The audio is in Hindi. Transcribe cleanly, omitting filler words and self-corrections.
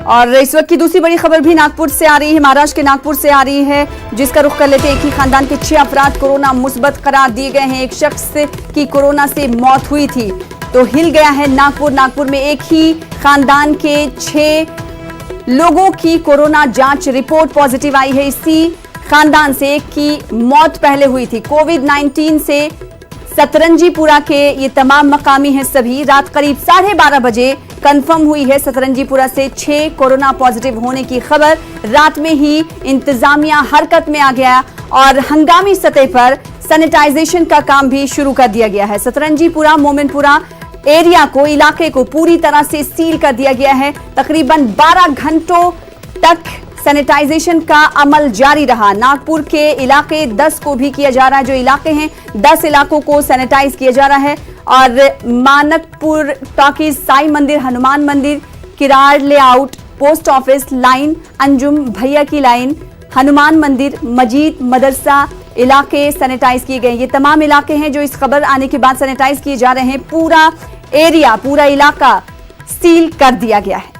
और इस वक्त की दूसरी बड़ी खबर भी नागपुर से आ रही है, महाराष्ट्र के नागपुर से आ रही है, जिसका रुख कर लेते हैं। एक ही खानदान के 6 अफराद कोरोना मुस्बत करार दिए गए हैं। एक शख्स की कोरोना से मौत हुई थी तो हिल गया है नागपुर। नागपुर में एक ही खानदान के 6 लोगों की कोरोना जांच रिपोर्ट पॉजिटिव आई है। इसी खानदान से एक की मौत पहले हुई थी। कोविड-19 से सतरंजीपुरा के ये तमाम मकामी हैं सभी। रात करीब 12:30 बजे कंफर्म हुई है सतरंजीपुरा से 6 कोरोना पॉजिटिव होने की खबर। रात में ही इंतजामिया हरकत में आ गया और हंगामी सतह पर सैनिटाइजेशन का काम भी शुरू कर दिया गया है। सतरंजीपुरा मोमिनपुरा एरिया को, इलाके को पूरी तरह से सील कर दिया गया है। तकरीबन 12 घंटों तक सैनिटाइजेशन का अमल जारी रहा। नागपुर के इलाके 10 को भी किया जा रहा है। जो इलाके हैं 10 इलाकों को सैनिटाइज किया जा रहा है। और Mankapur talkies, Sai Mandir, Hanuman Mandir, Kirad layout, post office line, Anjum भैया की लाइन, हनुमान मंदिर, मजीद मदरसा इलाके सैनिटाइज किए गए। ये तमाम इलाके हैं जो इस खबर आने के बाद सैनिटाइज किए जा रहे हैं। पूरा एरिया, पूरा इलाका सील कर दिया गया है।